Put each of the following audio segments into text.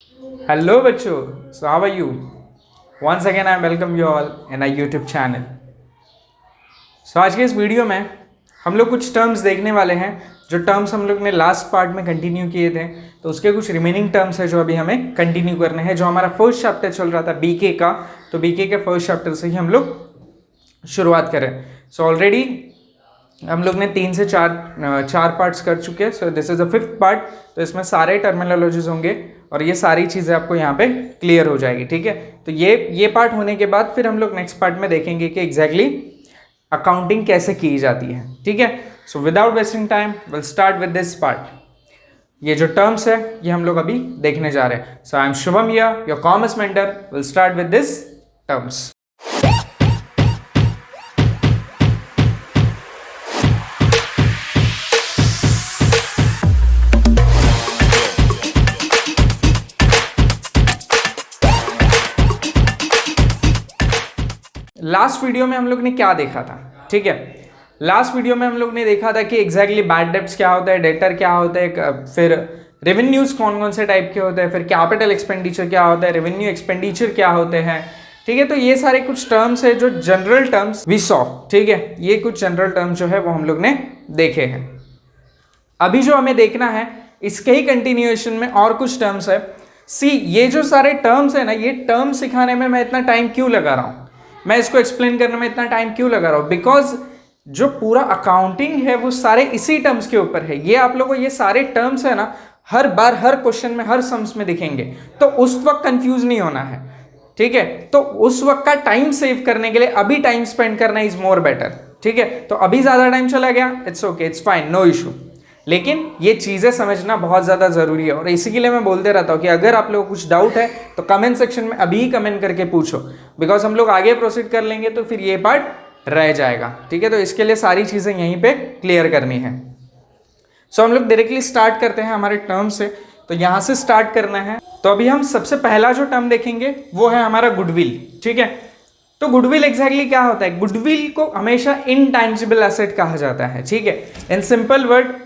Hello बच्चों, so how are you? Once again I welcome you all in our YouTube channel. So आज के इस video में हम लोग कुछ टर्म्स देखने वाले हैं जो टर्म्स हम लोग ने लास्ट पार्ट में कंटिन्यू किए थे, तो उसके कुछ रिमेनिंग टर्म्स है जो अभी हमें कंटिन्यू करने हैं। जो हमारा फर्स्ट चैप्टर चल रहा था बीके का, तो बीके के फर्स्ट चैप्टर से ही हम लोग शुरुआत करें। सो ऑलरेडी हम लोग ने 3 से 4 पार्ट्स कर चुके हैं। So this is the 5th part. तो इसमें सारे टर्मिनोलॉजीज होंगे और ये सारी चीज़ें आपको यहाँ पे क्लियर हो जाएगी, ठीक है। तो ये पार्ट होने के बाद फिर हम लोग नेक्स्ट पार्ट में देखेंगे कि एग्जैक्टली अकाउंटिंग कैसे की जाती है, ठीक है। So without wasting time will start with this part. ये जो टर्म्स है ये हम लोग अभी देखने जा रहे हैं। So I am Shubham your commerce mentor, will start with this terms. Last video में हम लोग ने क्या देखा था, ठीक है। लास्ट वीडियो में हम लोग ने देखा था कि एग्जैक्टली बैड डेब्ट्स क्या होता है, डेटर क्या होता है, फिर रेवेन्यूज कौन कौन से टाइप के होते हैं, फिर कैपिटल एक्सपेंडिचर क्या होता है, रेवेन्यू एक्सपेंडिचर क्या होते हैं, ठीक है। तो ये सारे कुछ टर्म्स है जो जनरल टर्म्स वी सॉ, ठीक है। ये कुछ जनरल टर्म्स जो है वो हम लोग ने देखे हैं। अभी जो हमें देखना है इसके ही कंटिन्यूएशन में और कुछ टर्म्स है। सी, ये जो सारे टर्म्स है ना, ये टर्म सिखाने में मैं इतना टाइम क्यों लगा रहा हूं, मैं इसको एक्सप्लेन करने में इतना टाइम क्यों लगा रहा हूं, बिकॉज जो पूरा अकाउंटिंग है वो सारे इसी टर्म्स के ऊपर है। ये आप लोगों को ये सारे टर्म्स है ना, हर बार हर क्वेश्चन में हर सम्स में दिखेंगे, तो उस वक्त कंफ्यूज नहीं होना है, ठीक है। तो उस वक्त का टाइम सेव करने के लिए अभी टाइम स्पेंड करना इज मोर बेटर, ठीक है। तो अभी ज्यादा टाइम चला गया, it's okay, it's fine, no issue, लेकिन ये चीज़ें समझना बहुत ज़्यादा ज़रूरी है। और इसी के लिए मैं बोलते रहता हूँ कि अगर आप लोगों को कुछ डाउट है तो कमेंट सेक्शन में अभी ही कमेंट करके पूछो, बिकॉज हम लोग आगे प्रोसीड कर लेंगे तो फिर ये पार्ट रह जाएगा, ठीक है। तो इसके लिए सारी चीज़ें यहीं पे क्लियर करनी है। सो हम लोग डायरेक्टली स्टार्ट करते हैं हमारे टर्म से। तो यहाँ से स्टार्ट करना है। तो अभी हम सबसे पहला जो टर्म देखेंगे वो है हमारा गुडविल, ठीक है। तो गुडविल एग्जैक्टली क्या होता है? गुडविल को हमेशा इनटैंजिबल एसेट कहा जाता है, ठीक है। इन simple word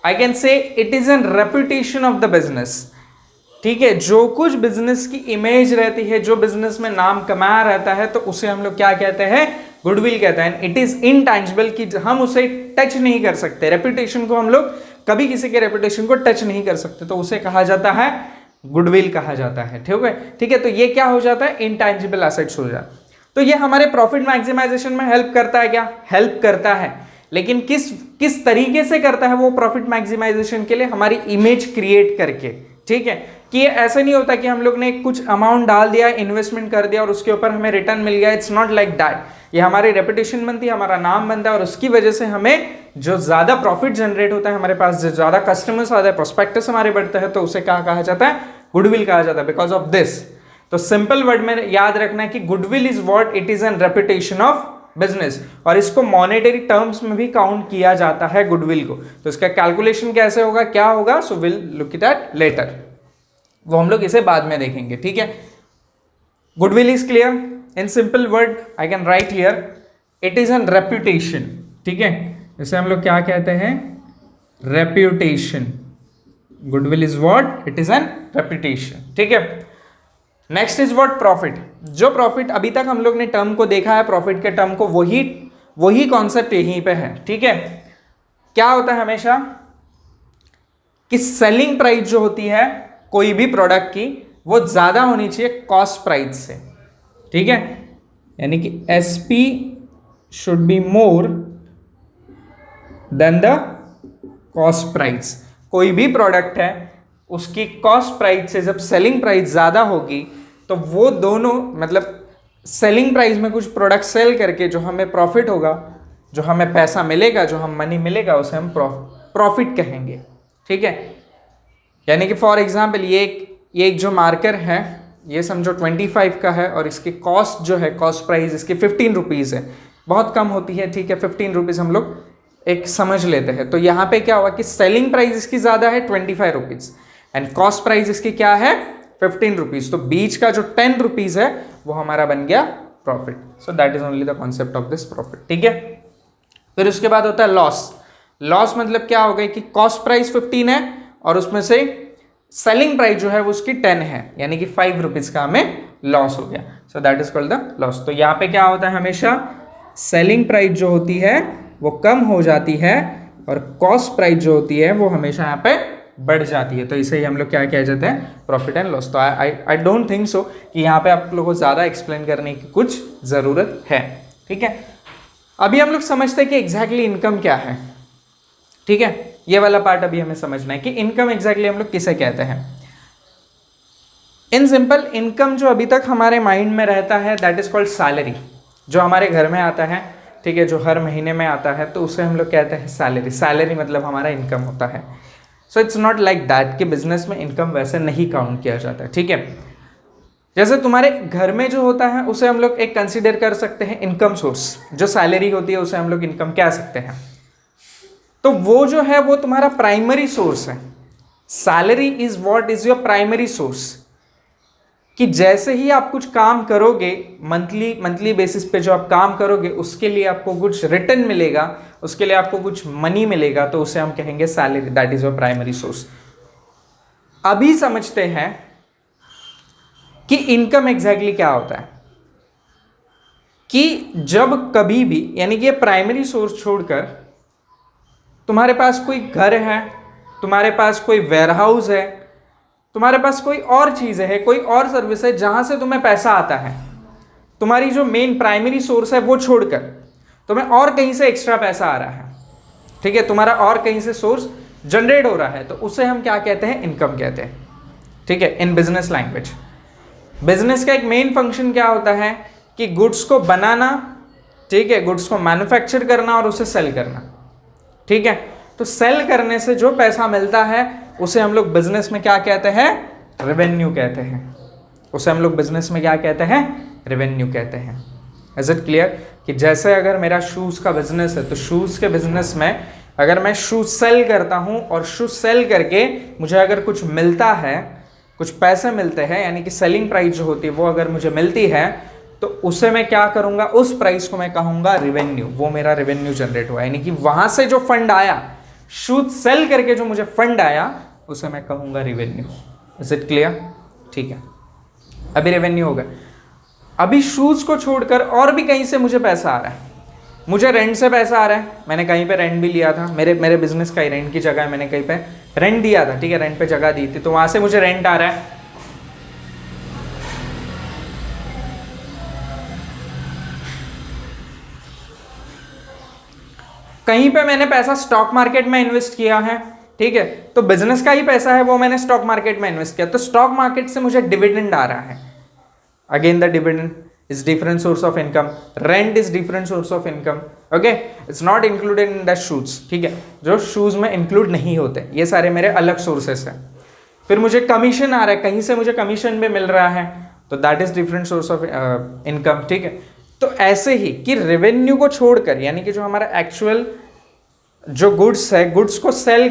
I can say it is an reputation of the business, ठीक है। जो कुछ बिजनेस की इमेज रहती है, जो बिजनेस में नाम कमाया रहता है, तो उसे हम लोग क्या कहते हैं? गुडविल कहते हैं। इट इज इनटैंजिबल, कि हम उसे टच नहीं कर सकते। रेपुटेशन को हम लोग कभी किसी के रेपुटेशन को टच नहीं कर सकते, तो उसे कहा जाता है गुडविल कहा जाता है, ठीक है। तो ये क्या हो जाता है? इनटैंजिबल एसेट्स हो जाता है। तो ये हमारे प्रॉफिट मैक्सिमाइजेशन में हेल्प करता है क्या? हेल्प करता है, लेकिन किस तरीके से करता है वो? प्रॉफिट मैक्सिमाइजेशन के लिए हमारी इमेज क्रिएट करके, ठीक है। कि ऐसा नहीं होता कि हम लोग ने कुछ अमाउंट डाल दिया, इन्वेस्टमेंट कर दिया और उसके ऊपर हमें रिटर्न मिल गया। It's not like that. ये हमारी रेपुटेशन बनती है, हमारा नाम बनता है, और उसकी वजह से हमें जो ज्यादा प्रॉफिट जनरेट होता है, हमारे पास जो ज्यादा कस्टमर्स आते हैं, प्रोस्पेक्टस हमारे बढ़ते हैं, तो उसे क्या कहा जाता है? गुडविल कहा जाता है, बिकॉज ऑफ दिस। तो सिंपल वर्ड में याद रखना है कि goodwill is what? It is N reputation of business, और इसको मॉनेटरी टर्म्स में भी काउंट किया जाता है गुडविल को। तो इसका कैलकुलेशन कैसे होगा, क्या होगा? So will look it at later, वो हम लोग इसे बाद में देखेंगे, ठीक है। Goodwill is clear. In simple word I can write here, it is an reputation, ठीक है। इसे हम लोग क्या कहते हैं? Reputation. Goodwill is what? It is an reputation, ठीक है। Next is what? प्रॉफिट। जो प्रॉफिट अभी तक हम लोग ने टर्म को देखा है, प्रॉफिट के टर्म को, वही कॉन्सेप्ट यहीं पे है, ठीक है। क्या होता है हमेशा कि सेलिंग प्राइस जो होती है कोई भी प्रोडक्ट की, वो ज्यादा होनी चाहिए कॉस्ट प्राइस से, ठीक है। यानी कि SP should be more than the cost price. कोई भी प्रोडक्ट है उसकी कॉस्ट प्राइस से जब सेलिंग प्राइस ज्यादा होगी, तो वो दोनों, मतलब सेलिंग प्राइस में कुछ प्रोडक्ट सेल करके जो हमें प्रॉफिट होगा, जो हमें पैसा मिलेगा, जो हम मनी मिलेगा, उसे हम प्रॉफिट कहेंगे, ठीक है। यानी कि फॉर एग्जांपल ये एक जो मार्कर है, ये समझो 25 का है, और इसकी कॉस्ट जो है, कॉस्ट प्राइस इसकी 15 रुपीज़ है, बहुत कम होती है, ठीक है। 15 रुपीज़ हम लोग एक समझ लेते हैं। तो यहाँ पे क्या हुआ कि सेलिंग प्राइस इसकी ज़्यादा है 25 रुपीज़, एंड कॉस्ट प्राइस इसकी क्या है? 15 रुपीज़। तो बीच का जो 10 रुपीज़ है वो हमारा बन गया profit. So that is only the concept of this profit, ठीक है। फिर उसके बाद होता है लॉस। लॉस मतलब क्या हो गया कि कॉस्ट प्राइस 15 है और उसमें से सेलिंग प्राइस जो है वो उसकी 10 है, यानी कि 5 रुपीज़ का हमें लॉस हो गया। सो that is called the loss. तो यहाँ पे क्या होता है, हमेशा सेलिंग प्राइस जो होती है वो कम हो जाती है और कॉस्ट प्राइस जो होती है वो हमेशा यहाँ पे बढ़ जाती है। तो इसे ही हम लोग क्या कह जाते हैं, प्रॉफिट एंड लॉस। तो आई डोंट थिंक सो कि यहाँ पे आप लोगों को ज़्यादा एक्सप्लेन करने की कुछ ज़रूरत है। ठीक है, अभी हम लोग समझते हैं कि एग्जैक्टली इनकम क्या है। ठीक है, ये वाला पार्ट अभी हमें समझना है कि इनकम एग्जैक्टली हम लोग किसे कहते हैं। इन सिंपल, इनकम जो अभी तक हमारे माइंड में रहता है दैट इज कॉल्ड सैलरी, जो हमारे घर में आता है, ठीक है, जो हर महीने में आता है, तो उसे हम लोग कहते हैं सैलरी। सैलरी मतलब हमारा इनकम होता है। So it's not like that कि बिजनेस में इनकम वैसे नहीं काउंट किया जाता है। ठीक है, जैसे तुम्हारे घर में जो होता है उसे हम लोग एक कंसिडर कर सकते हैं इनकम सोर्स। जो सैलरी होती है उसे हम लोग इनकम कह सकते हैं। तो वो जो है वो तुम्हारा प्राइमरी सोर्स है। Salary is what is your primary source, कि जैसे ही आप कुछ काम करोगे, मंथली बेसिस पे जो आप काम करोगे उसके लिए आपको कुछ रिटर्न मिलेगा, उसके लिए आपको कुछ मनी मिलेगा, तो उसे हम कहेंगे salary, that is your primary source. अभी समझते हैं कि इनकम एग्जैक्टली क्या होता है। कि जब कभी भी, यानी कि ये प्राइमरी सोर्स छोड़कर तुम्हारे पास कोई घर है, तुम्हारे पास कोई वेयरहाउस है, तुम्हारे पास कोई और चीज़ है, कोई और सर्विस है जहाँ से तुम्हें पैसा आता है, तुम्हारी जो मेन प्राइमरी सोर्स है वो छोड़कर तुम्हें और कहीं से एक्स्ट्रा पैसा आ रहा है, ठीक है, तुम्हारा और कहीं से सोर्स जनरेट हो रहा है, तो उसे हम क्या कहते हैं, इनकम कहते हैं। ठीक है, इन बिजनेस लैंग्वेज। बिजनेस का एक मेन फंक्शन क्या होता है कि गुड्स को बनाना, ठीक है, गुड्स को मैन्युफैक्चर करना और उसे सेल करना। ठीक है, तो सेल करने से जो पैसा मिलता है उसे हम लोग बिजनेस में क्या कहते हैं, रेवेन्यू कहते हैं। उसे हम लोग बिजनेस में क्या कहते हैं, रेवेन्यू कहते हैं। Is it clear? कि जैसे अगर मेरा शूज़ का बिजनेस है, तो शूज़ के बिजनेस में अगर मैं शूज़ सेल करता हूँ और शूज़ सेल करके मुझे अगर कुछ मिलता है, कुछ पैसे मिलते हैं, यानी कि सेलिंग प्राइस जो होती है वो अगर मुझे मिलती है, तो उसे मैं क्या करूँगा, उस प्राइस को मैं कहूँगा रेवेन्यू। वो मेरा रेवेन्यू जनरेट हुआ, यानी कि वहाँ से जो फंड आया, शूज़ सेल करके जो मुझे फंड आया, उसे मैं कहूँगा रेवेन्यू। Is it clear? ठीक है, अभी रेवेन्यू हो गया। अभी शूज़ को छोड़कर और भी कहीं से मुझे पैसा आ रहा है। मुझे रेंट से पैसा आ रहा है, मैंने कहीं पे रेंट भी लिया था, मेरे बिजनेस का ही रेंट की जगह है, मैंने कहीं पे रेंट दिया था, ठीक है, रेंट पे जगह दी थी, तो वहाँ से मुझे रेंट आ रहा है। कहीं पे मैंने पैसा स्टॉक मार्केट में इन्वेस्ट किया है, ठीक है, तो बिजनेस का ही पैसा है, वो मैंने स्टॉक मार्केट में इन्वेस्ट किया, तो स्टॉक मार्केट से मुझे डिविडेंड आ रहा है। Again the dividend is different source of income, rent is different source of income, okay, it's not included in the shoes, ठीक है, जो शूज में इंक्लूड नहीं होते, ये सारे मेरे अलग सोर्सेस हैं। फिर मुझे कमीशन आ रहा है, कहीं से मुझे कमीशन भी मिल रहा है, तो that is different source of income. ठीक है, तो ऐसे ही कि रेवेन्यू को छोड़कर, यानी कि जो हमारा एक्चुअल जो गुड्स है, गुड्स को सेल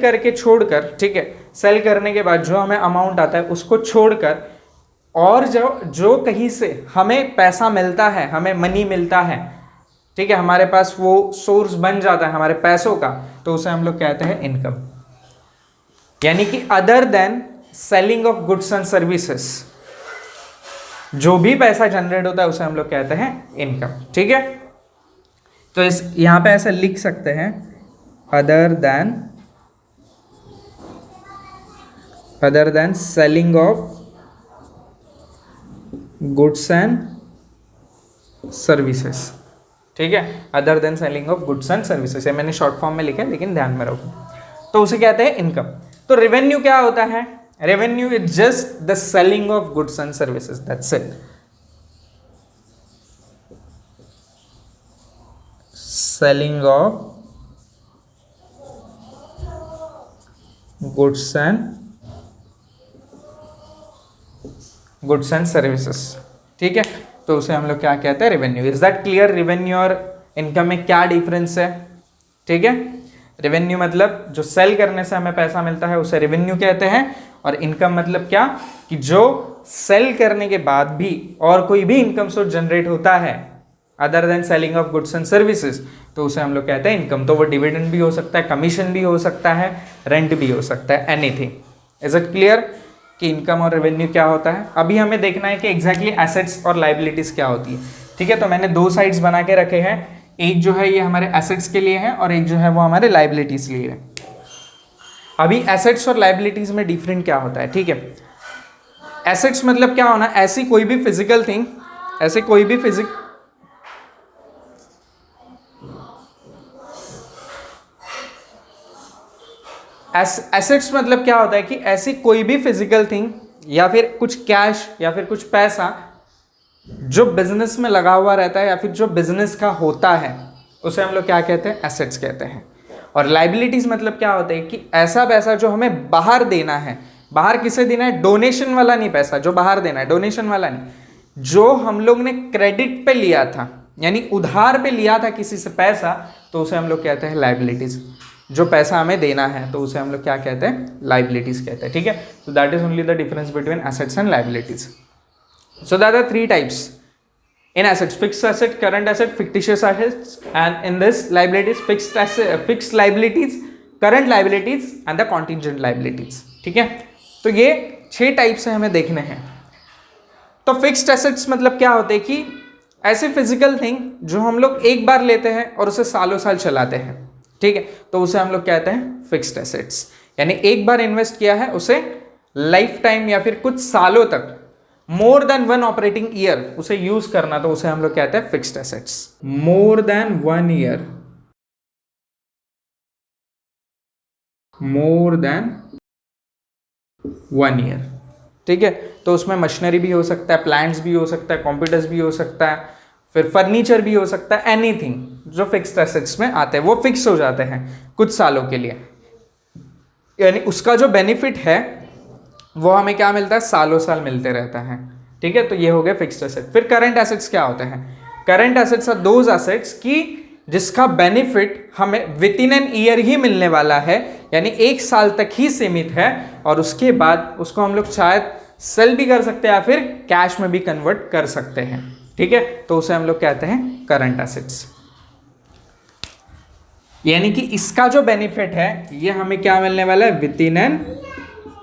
करके छोड़कर, ठीक है, सेल करने के बाद जो हमें अमाउंट आता है उसको छोड़कर और जो कहीं से हमें पैसा मिलता है, हमें मनी मिलता है, ठीक है, हमारे पास वो सोर्स बन जाता है हमारे पैसों का, तो उसे हम लोग कहते हैं इनकम। यानी कि other than selling of goods and services, जो भी पैसा जनरेट होता है उसे हम लोग कहते हैं इनकम। ठीक है, तो इस यहां पे ऐसा लिख सकते हैं, other than selling of goods and services. ठीक है, other than selling of goods and services, ये मैंने शॉर्ट फॉर्म में लिखा है, लेकिन ध्यान में रखो। तो उसे कहते हैं इनकम। तो रेवेन्यू क्या होता है? Revenue is just the selling of goods and services, that's it. Selling of goods and services. ठीक है, तो उसे हम लोग क्या कहते हैं? Revenue. Is that clear? Revenue और इनकम में क्या डिफरेंस है? ठीक है, रेवेन्यू मतलब जो सेल करने से हमें पैसा मिलता है उसे रेवेन्यू कहते हैं, और इनकम मतलब क्या, कि जो सेल करने के बाद भी और कोई भी इनकम सोर्स जनरेट होता है other than selling of goods and services, तो उसे हम लोग कहते हैं इनकम। तो वो डिविडेंड भी हो सकता है, कमीशन भी हो सकता है, रेंट भी हो सकता है, एनीथिंग। इज इट क्लियर कि इनकम और रेवेन्यू क्या होता है? अभी हमें देखना है कि एग्जैक्टली एसेट्स और लाइबिलिटीज क्या होती है। ठीक है, तो मैंने दो साइड्स बना के रखे हैं, एक जो है ये हमारे एसेट्स के लिए है और एक जो है वो हमारे लाइबिलिटीज के लिए है। अभी एसेट्स और लाइबिलिटीज में डिफरेंट क्या होता है? ठीक है, एसेट्स मतलब क्या होना, ऐसी कोई भी फिजिकल थिंग, ऐसे कोई भी एसेट्स मतलब क्या होता है कि ऐसी कोई भी फिजिकल थिंग या फिर कुछ कैश या फिर कुछ पैसा जो बिजनेस में लगा हुआ रहता है या फिर जो बिजनेस का होता है, उसे हम लोग क्या कहते हैं? एसेट्स कहते हैं। और लाइबिलिटीज मतलब क्या होता है कि ऐसा पैसा जो हमें बाहर देना है, बाहर किसे देना है? डोनेशन वाला नहीं, पैसा जो बाहर देना है, डोनेशन वाला नहीं, जो हम लोग ने क्रेडिट पे लिया था यानी उधार पे लिया था किसी से पैसा, तो उसे हम लोग कहते हैं लाइबिलिटीज। जो पैसा हमें देना है तो उसे हम लोग क्या कहते हैं? लाइबिलिटीज कहते हैं। ठीक है, so that is only the difference between assets and liabilities. So that are three types in assets: fixed asset, current asset, fictitious assets, and in this liabilities, fixed liabilities, current liabilities and the contingent liabilities। ठीक है, तो ये 6 type से हमें देखने हैं। तो fixed assets मतलब क्या होते हैं कि ऐसे फिजिकल थिंग जो हम लोग एक बार लेते हैं और उसे सालों साल चलाते हैं। ठीक है, तो उसे हम लोग कहते हैं फिक्स्ड एसेट्स, यानी एक बार इन्वेस्ट किया है उसे लाइफ टाइम या फिर कुछ सालों तक, मोर देन 1 ऑपरेटिंग ईयर उसे यूज करना, तो उसे हम लोग कहते हैं फिक्स्ड एसेट्स। मोर देन 1 ईयर, मोर देन 1 ईयर। ठीक है, तो उसमें मशीनरी भी हो सकता है, प्लांट्स भी हो सकता है, कंप्यूटर्स भी हो सकता है, फिर फर्नीचर भी हो सकता है, एनीथिंग जो फिक्स्ड एसेट्स में आते हैं वो फिक्स हो जाते हैं कुछ सालों के लिए, यानी उसका जो बेनिफिट है वो हमें क्या मिलता है? सालों साल मिलते रहता है। ठीक है, तो ये हो गए फिक्स्ड एसेट। फिर करंट एसेट्स क्या होते हैं? Current assets are those assets की जिसका बेनिफिट हमें विद इन एन ईयर ही मिलने वाला है, यानी 1 साल तक ही सीमित है, और उसके बाद उसको हम लोग शायद सेल भी कर सकते हैं या फिर कैश में भी कन्वर्ट कर सकते हैं। ठीक है, तो उसे हम लोग कहते हैं करंट एसेट्स, यानी कि इसका जो बेनिफिट है ये हमें क्या मिलने वाला है? Within an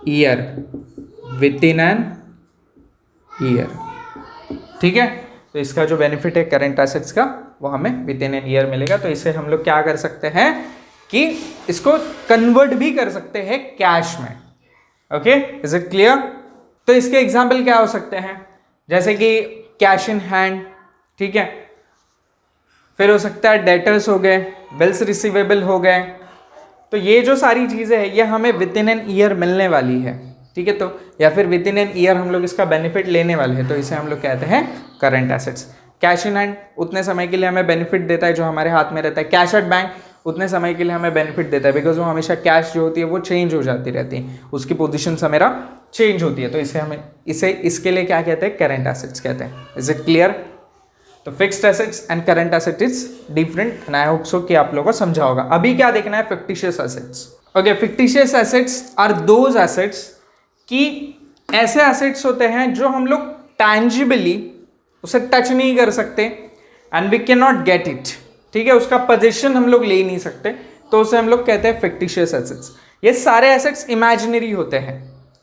year, with in an year. ठीक है, तो इसका जो बेनिफिट है करंट एसेट्स का वो हमें विद इन एन ईयर मिलेगा। तो इसे हम लोग क्या कर सकते हैं कि इसको कन्वर्ट भी कर सकते हैं कैश में। Okay, is it clear? तो इसके एग्जाम्पल क्या हो सकते हैं? जैसे कि कैश इन हैंड, ठीक है, फिर हो सकता है डेटर्स हो गए, बिल्स रिसीवेबल हो गए। तो ये जो सारी चीज़ें हैं ये हमें विद इन एन ईयर मिलने वाली है। ठीक है, तो या फिर विद इन एन ईयर हम लोग इसका बेनिफिट लेने वाले हैं, तो इसे हम लोग कहते हैं current assets. Cash in hand उतने समय के लिए हमें बेनिफिट देता है जो हमारे हाथ में रहता है। कैश एट बैंक उतने समय के लिए हमें बेनिफिट देता है, बिकॉज वो हमेशा कैश जो होती है वो चेंज हो जाती रहती है, उसकी पोजीशन हमेरा चेंज होती है, तो इसे इसके लिए क्या कहते हैं? करंट एसेट्स कहते हैं। Is it clear? तो fixed assets and current asset is different and I hope so कि आप लोगों को समझा होगा। अभी क्या देखना है? Fictitious assets. Okay, fictitious assets are those assets कि ऐसे एसेट्स होते हैं जो हम लोग टैंजिबली उसे टच नहीं कर सकते and we can not get it. ठीक है, उसका पोजीशन हम लोग ले नहीं सकते, तो उसे हम लोग कहते हैं फिक्टिशियस एसेट्स। ये सारे एसेट्स इमेजिनरी होते हैं।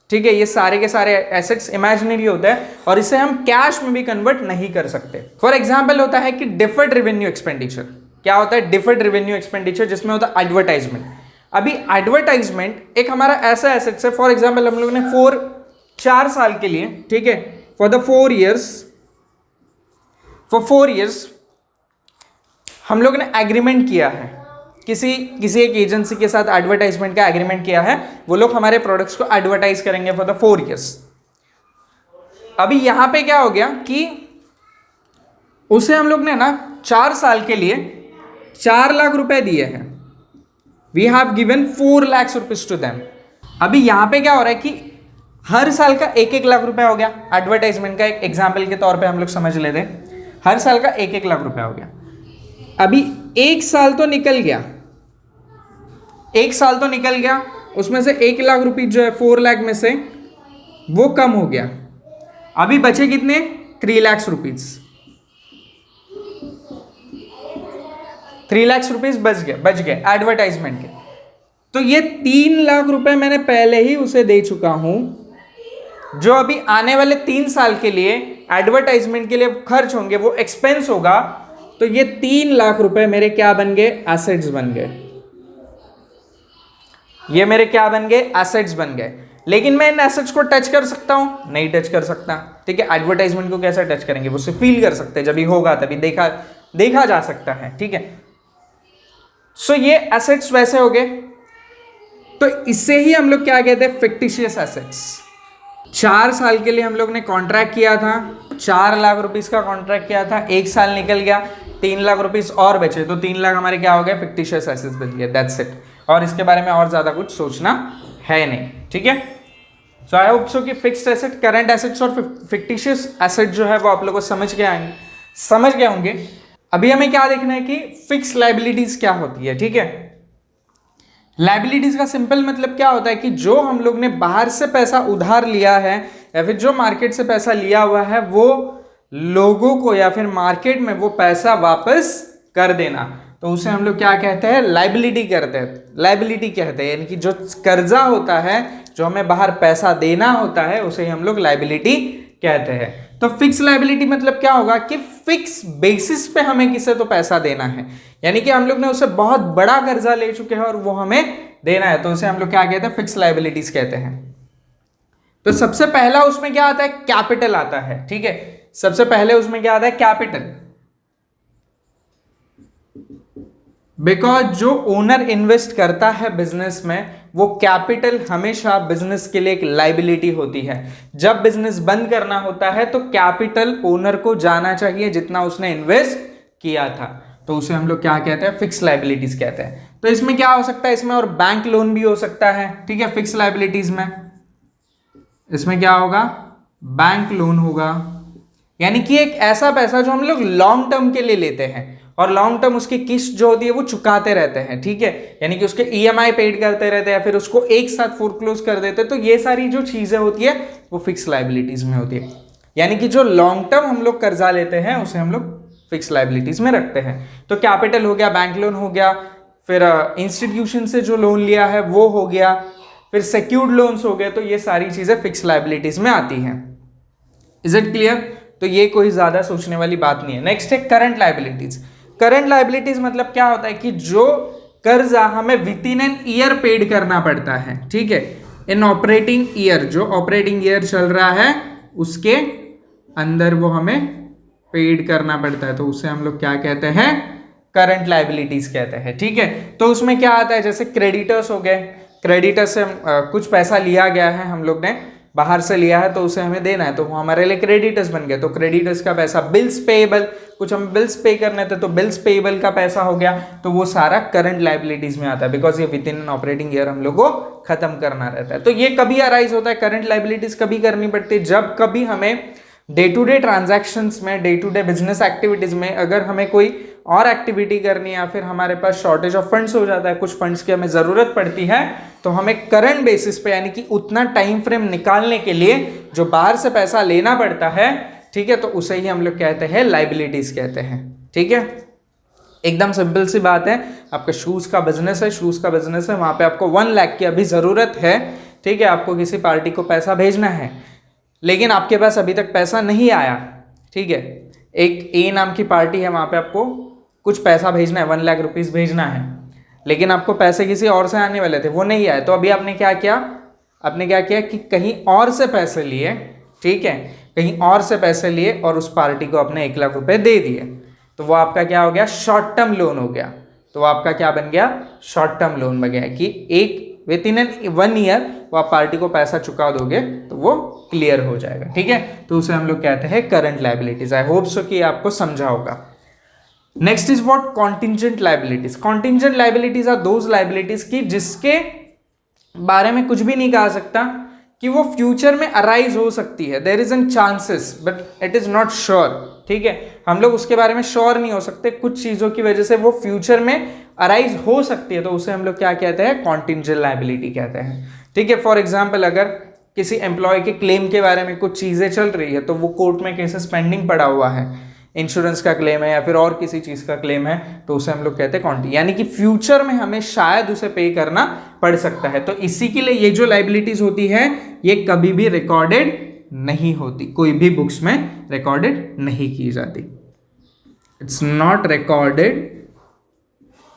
ठीक है, ये सारे के सारे एसेट्स इमेजिनरी होते हैं और इसे हम कैश में भी कन्वर्ट नहीं कर सकते। फॉर एग्जाम्पल होता है कि डिफर्ड रेवेन्यू एक्सपेंडिचर। क्या होता है डिफर्ड रेवेन्यू एक्सपेंडिचर? जिसमें होता है एडवर्टाइजमेंट। अभी एडवर्टाइजमेंट एक हमारा ऐसा एसेट्स है, फॉर एग्जाम्पल हम लोग ने 4 साल के लिए, ठीक है, फॉर 4 इयर्स हम लोग ने एग्रीमेंट किया है, किसी एक एजेंसी के साथ एडवर्टाइजमेंट का एग्रीमेंट किया है, वो लोग हमारे प्रोडक्ट्स को एडवर्टाइज करेंगे फॉर 4 इयर्स। अभी यहां पे क्या हो गया कि उसे हम लोग ने ना 4 साल के लिए 4 लाख रुपए दिए हैं। We have given 4 lakhs rupees to them. अभी यहां पे क्या हो रहा है कि हर साल का 1-1 लाख रुपया हो गया। एडवर्टाइजमेंट का एक एग्जाम्पल के तौर पे हम लोग समझ लेते हैं, हर साल का 1-1 लाख रुपया हो गया। अभी 1 साल तो निकल गया, 1 साल तो निकल गया, उसमें से 1 लाख रुपये जो है 4 लाख में से वो कम हो गया। अभी बचे कितने? 3 lakhs रुपीज। 3 lakhs रुपीज बच गए एडवर्टाइजमेंट के। तो ये 3 लाख रुपए मैंने पहले ही उसे दे चुका हूं, जो अभी आने वाले 3 साल के लिए एडवर्टाइजमेंट के लिए खर्च होंगे, वो एक्सपेंस होगा। तो ये 3 लाख रुपए मेरे क्या बन गए, एसेट्स बन गए। ये मेरे क्या बन गए, एसेट्स बन गए। लेकिन मैं इन एसेट्स को टच कर सकता हूं, नहीं टच कर सकता। ठीक है, एडवर्टाइजमेंट को कैसे टच करेंगे, वो सिर्फ फील कर सकते हैं, जब भी होगा तभी देखा जा सकता है। ठीक है, सो ये एसेट्स वैसे हो गए। तो इससे ही हम लोग क्या कहते हैं, फिक्टिशियस एसेट्स। 4 साल के लिए हम लोग ने कॉन्ट्रैक्ट किया था, 4 लाख रुपीस का कॉन्ट्रैक्ट किया था, 1 साल निकल गया, 3 लाख रुपीस और बचे, तो 3 लाख हमारे क्या हो गए, फिक्टिशियस एसेट्स बन गए। That's it. और इसके बारे में और ज्यादा कुछ सोचना है नहीं। ठीक है, सो आई होप सो कि फिक्स्ड एसेट, करंट एसेट्स और फिक्टिशियस एसेट जो है वो आप लोगों को समझ गए होंगे। अभी हमें क्या देखना है कि फिक्स लायबिलिटीज क्या होती है। ठीक है, लायबिलिटीज का सिंपल मतलब क्या होता है कि जो हम लोग ने बाहर से पैसा उधार लिया है या फिर जो मार्केट से पैसा लिया हुआ है, वो लोगों को या फिर मार्केट में वो पैसा वापस कर देना, तो उसे हम लोग क्या कहते हैं, लायबिलिटी कहते हैं। यानी कि जो कर्जा होता है, जो हमें बाहर पैसा देना होता है, उसे हम लोग लायबिलिटी कहते हैं। तो फिक्स लायबिलिटी मतलब क्या होगा कि फिक्स बेसिस पे हमें किसी तो पैसा देना है, यानी कि हम लोग ने उसे बहुत बड़ा कर्जा ले चुके हैं और वो हमें देना है, तो उसे हम लोग क्या कहते हैं, फिक्स लायबिलिटीज कहते हैं। तो सबसे पहला उसमें क्या आता है, कैपिटल आता है। ठीक है, सबसे पहले उसमें क्या आता है, कैपिटल। बिकॉज जो ओनर इन्वेस्ट करता है बिजनेस में, वो कैपिटल हमेशा बिजनेस के लिए एक लायबिलिटी होती है। जब बिजनेस बंद करना होता है तो कैपिटल ओनर को जाना चाहिए जितना उसने इन्वेस्ट किया था, तो उसे हम लोग क्या कहते हैं, फिक्स लायबिलिटीज कहते हैं। तो इसमें क्या हो सकता है, इसमें और बैंक लोन भी हो सकता है। ठीक है, फिक्स लायबिलिटीज में इसमें क्या होगा, बैंक लोन होगा, यानी कि एक ऐसा पैसा जो हम लोग लॉन्ग टर्म के लिए लेते हैं और लॉन्ग टर्म उसकी किस्त जो होती है वो चुकाते रहते हैं। ठीक है, यानी कि उसके ईएमआई पेड करते रहते हैं या फिर उसको एक साथ फोरक्लोज कर देते हैं। तो ये सारी जो चीजें होती है वो फिक्स लायबिलिटीज में होती है, यानी कि जो लॉन्ग टर्म हम लोग कर्जा लेते हैं उसे हम लोग फिक्स लायबिलिटीज में रखते हैं। तो कैपिटल हो गया, बैंक लोन हो गया, फिर इंस्टीट्यूशन से जो लोन लिया है वो हो गया, फिर सिक्योर्ड लोन्स हो गए। तो ये सारी चीजें फिक्स लायबिलिटीज में आती हैं। Is it clear? तो ये कोई ज्यादा सोचने वाली बात नहीं है। नेक्स्ट है करंट लायबिलिटीज। करंट लायबिलिटीज मतलब क्या होता है कि जो कर्जा हमें within an year paid करना पड़ता है। ठीक है, इन ऑपरेटिंग ईयर, जो ऑपरेटिंग ईयर चल रहा है उसके अंदर वो हमें पेड करना पड़ता है, तो उसे हम लोग क्या कहते हैं, करंट लायबिलिटीज कहते हैं। ठीक है, तो उसमें क्या आता है, जैसे क्रेडिटर्स हो गए, क्रेडिटर से कुछ पैसा लिया गया है, हम लोग ने बाहर से लिया है तो उसे हमें देना है, तो वो हमारे लिए क्रेडिटर्स बन गए। तो क्रेडिटर्स का पैसा, बिल्स पेएबल, कुछ हम बिल्स पे करने थे तो बिल्स पेएबल का पैसा हो गया, तो वो सारा करंट लायबिलिटीज में आता है, बिकॉज ये with in an operating year हम लोग को खत्म करना रहता है। तो ये कभी अराइज होता है, करंट लायबिलिटीज कभी करनी पड़ती है, जब कभी हमें डे टू डे ट्रांजैक्शंस में, day to day business activities में अगर हमें कोई और एक्टिविटी करनी है या फिर हमारे पास शॉर्टेज ऑफ फंड्स हो जाता है, कुछ फंड्स की हमें जरूरत पड़ती है, तो हमें करंट बेसिस पे, यानी कि उतना टाइम फ्रेम निकालने के लिए जो बाहर से पैसा लेना पड़ता है, ठीक है, तो उसे ही हम लोग कहते हैं लायबिलिटीज कहते हैं। ठीक है, एकदम सिंपल सी बात है। आपका शूज का बिजनेस है, वहां पे आपको 1 लाख की अभी जरूरत है। ठीक है, आपको किसी पार्टी को पैसा भेजना है, लेकिन आपके पास अभी तक पैसा नहीं आया। ठीक है, एक ए नाम की पार्टी है, वहां पे आपको कुछ पैसा भेजना है, 1 लाख रुपीस भेजना है, लेकिन आपको पैसे किसी और से आने वाले थे, वो नहीं आए। तो अभी आपने क्या किया कि कहीं और से पैसे लिए, ठीक है, कहीं और से पैसे लिए और उस पार्टी को आपने 1 लाख रुपए दे दिए, तो वो आपका क्या हो गया, शॉर्ट टर्म लोन हो गया। तो वो आपका क्या बन गया, शॉर्ट टर्म लोन बन गया कि एक विद इन 1 ईयर वो आप पार्टी को पैसा चुका दोगे तो वो क्लियर हो जाएगा। ठीक है, तो उसे हम लोग कहते हैं current liabilities. I hope so कि आपको समझा होगा। Next is what, contingent liabilities. Contingent liabilities are those liabilities की जिसके बारे में कुछ भी नहीं कहा सकता कि वो फ्यूचर में अराइज हो सकती है, there is an chances but it is not sure. ठीक है, हम लोग उसके बारे में श्योर नहीं हो सकते, कुछ चीजों की वजह से वो फ्यूचर में अराइज हो सकती है, तो उसे हम लोग क्या कहते हैं, कॉन्टिंजेंट लायबिलिटी कहते हैं। ठीक है, फॉर एग्जाम्पल अगर किसी एम्प्लॉय के क्लेम के बारे में कुछ चीजें चल रही है तो वो कोर्ट में केसेस पेंडिंग पड़ा हुआ है, इंश्योरेंस का क्लेम है या फिर और किसी चीज़ का क्लेम है, तो उसे हम लोग कहते हैं कॉन्टी, यानी कि फ्यूचर में हमें शायद उसे पे करना पड़ सकता है। तो इसी के लिए ये जो लाइबिलिटीज होती है ये कभी भी रिकॉर्डेड नहीं होती, कोई भी बुक्स में रिकॉर्डेड नहीं की जाती। It's not recorded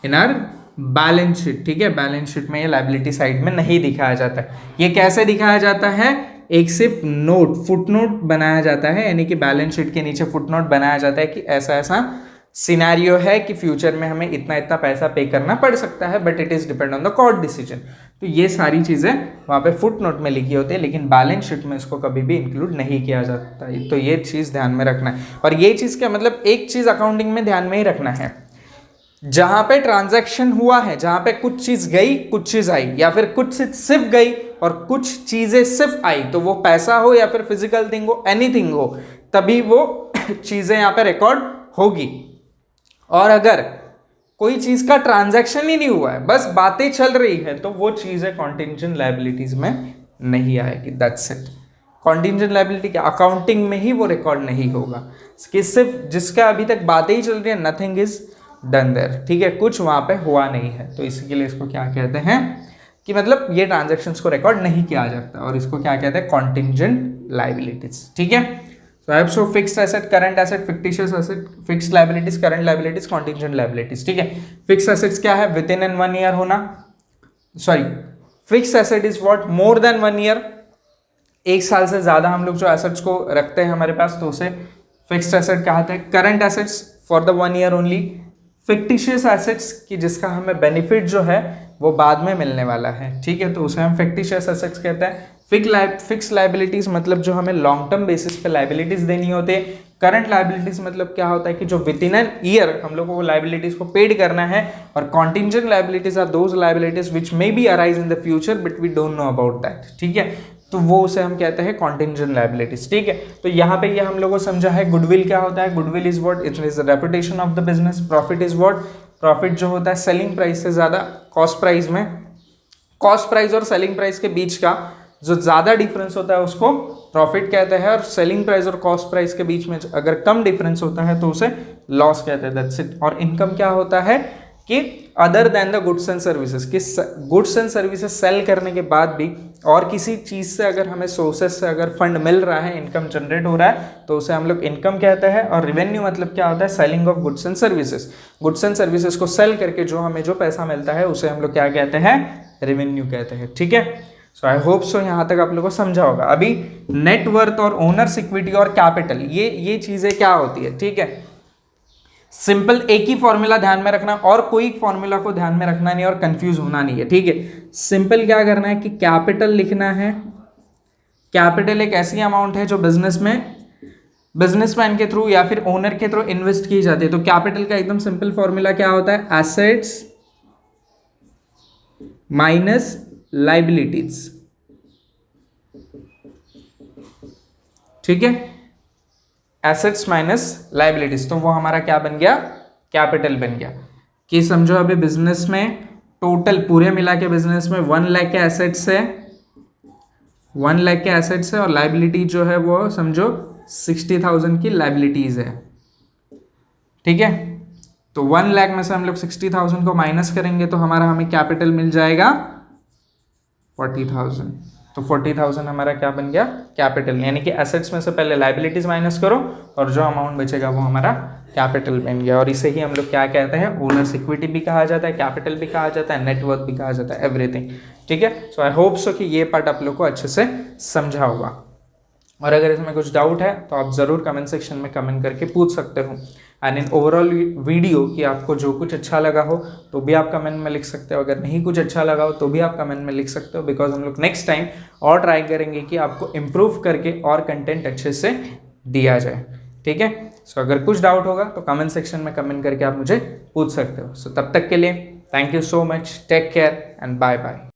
in our balance sheet, ठीक है। बैलेंस शीट में ये लाइबिलिटी साइड में नहीं दिखाया जाता है। ये कैसे दिखाया जाता है, एक सिर्फ नोट, फुटनोट बनाया जाता है, यानी कि बैलेंस शीट के नीचे फुटनोट बनाया जाता है कि ऐसा ऐसा सिनेरियो है कि फ्यूचर में हमें इतना इतना पैसा पे करना पड़ सकता है, but it is depend on the court decision. तो ये सारी चीज़ें वहाँ पे फुटनोट में लिखी होती है, लेकिन बैलेंस शीट में इसको कभी भी इंक्लूड नहीं किया जाता है। तो ये चीज़ ध्यान में रखना है। और ये चीज़ क्या मतलब, एक चीज़ अकाउंटिंग में ध्यान में ही रखना है, जहां पे ट्रांजैक्शन हुआ है, जहां पे कुछ चीज गई कुछ चीज आई, या फिर कुछ चीज सिर्फ गई और कुछ चीजें सिर्फ आई, तो वो पैसा हो या फिर फिजिकल थिंग हो, एनीथिंग हो, तभी वो चीजें यहां पे रिकॉर्ड होगी। और अगर कोई चीज का ट्रांजैक्शन ही नहीं हुआ है, बस बातें चल रही है, तो वो चीजें कॉन्टिंजेंट लायबिलिटीज में नहीं आएगी। That's it. कॉन्टिंजेंट लायबिलिटी क्या, अकाउंटिंग में ही वो रिकॉर्ड नहीं होगा, कि सिर्फ जिसका अभी तक बातें ही चल रही है, नथिंग इज डन देयर, ठीक है, कुछ वहां पे हुआ नहीं है। तो इसी के लिए इसको क्या कहते हैं कि मतलब ये ट्रांजैक्शंस को रिकॉर्ड नहीं किया जाता, और इसको क्या कहते हैं, कॉन्टिंजेंट लायबिलिटीज, ठीक है। So I have so fixed asset, current asset, fictitious asset, fixed liabilities, current liabilities, contingent liabilities, ठीक है। फिक्स्ड एसेट्स क्या है, विद इन एंड 1 ईयर होना, sorry fixed asset is what, more than 1 year, 1 साल से ज्यादा हम लोग जो एसेट्स को रखते हैं हमारे पास, तो उसे फिक्स्ड एसेट कहते हैं। Current assets for the 1 year only. Fictitious assets की जिसका हमें बेनिफिट जो है वो बाद में मिलने वाला है, ठीक है, तो उसे हम फिक्टिशियस एसेट्स कहते हैं। फिक्स लायबिलिटीज मतलब जो हमें लॉन्ग टर्म बेसिस पे लायबिलिटीज देनी होती है। करंट लायबिलिटीज मतलब क्या होता है कि जो विद इन एन ईयर हम लोग को वो लायबिलिटीज को पेड करना है। और contingent liabilities are those liabilities which may be arise in the future but we don't know about that, ठीक है, तो वो उसे हम कहते हैं कॉन्टिंजेंट लायबिलिटीज, ठीक है। तो यहाँ पे ये हम लोगों को समझा है गुडविल क्या होता है। Goodwill is what, it is the reputation of the business. Profit is what, profit जो होता है सेलिंग प्राइस से ज्यादा कॉस्ट प्राइस में, कॉस्ट प्राइस और सेलिंग प्राइस के बीच का जो ज्यादा डिफरेंस होता है उसको प्रॉफिट कहते हैं, और सेलिंग प्राइस और कॉस्ट प्राइस के बीच में अगर कम डिफरेंस होता है तो उसे लॉस कहते हैं, दैट्स इट। और इनकम क्या होता है कि other than the goods and services, कि गुड्स एंड सर्विसेज सेल करने के बाद भी और किसी चीज से अगर हमें सोर्सेज से अगर फंड मिल रहा है, इनकम जनरेट हो रहा है, तो उसे हम लोग इनकम कहते हैं। और रेवेन्यू मतलब क्या होता है, selling of goods and services, goods and services को सेल करके जो हमें जो पैसा मिलता है उसे हम लोग क्या कहते हैं, रेवेन्यू कहते हैं, ठीक है। सो आई होप सो यहाँ तक आप लोगों को समझा होगा। अभी नेटवर्थ और ओनर्स इक्विटी और कैपिटल, ये चीजें क्या होती है, ठीक है। सिंपल एक ही फॉर्मूला ध्यान में रखना, और कोई फॉर्मूला को ध्यान में रखना नहीं और कंफ्यूज होना नहीं है, ठीक है। सिंपल क्या करना है कि कैपिटल लिखना है। कैपिटल एक ऐसी अमाउंट है जो बिजनेसमैन के थ्रू या फिर ओनर के थ्रू इन्वेस्ट की जाती है। तो कैपिटल का एकदम सिंपल फॉर्मूला क्या होता है, एसेट्स माइनस लायबिलिटीज, ठीक है, एसेट्स माइनस लायबिलिटीज, तो वो हमारा क्या बन गया, कैपिटल बन गया। कि समझो अभी बिजनेस में टोटल पूरे मिला के बिजनेस में 1 लाख के एसेट्स है, 1 लाख के एसेट्स है, और लायबिलिटी जो है वो समझो 60,000 की लायबिलिटीज है, ठीक है। तो 1 लाख में से हम लोग 60,000 को माइनस करेंगे तो हमें कैपिटल मिल जाएगा 40,000। तो 40,000 हमारा क्या बन गया, कैपिटल, यानी कि एसेट्स में से पहले लायबिलिटीज माइनस करो और जो अमाउंट बचेगा वो हमारा कैपिटल बन गया। और इसे ही हम लोग क्या कहते हैं, ओनर्स इक्विटी भी कहा जाता है, कैपिटल भी कहा जाता है, नेटवर्थ भी कहा जाता है, एवरीथिंग, ठीक है। सो आई होप सो कि ये पार्ट आप लोग को अच्छे से समझा होगा। और अगर इसमें कुछ डाउट है तो आप ज़रूर कमेंट सेक्शन में कमेंट करके पूछ सकते हो। एंड इन ओवरऑल वीडियो कि आपको जो कुछ अच्छा लगा हो तो भी आप कमेंट में लिख सकते हो, अगर नहीं कुछ अच्छा लगा हो तो भी आप कमेंट में लिख सकते हो, बिकॉज हम लोग नेक्स्ट टाइम और ट्राई करेंगे कि आपको इम्प्रूव करके और कंटेंट अच्छे से दिया जाए, ठीक है। सो अगर कुछ डाउट होगा तो कमेंट सेक्शन में कमेंट करके आप मुझे पूछ सकते हो। सो तब तक के लिए thank you so much, take care and bye bye.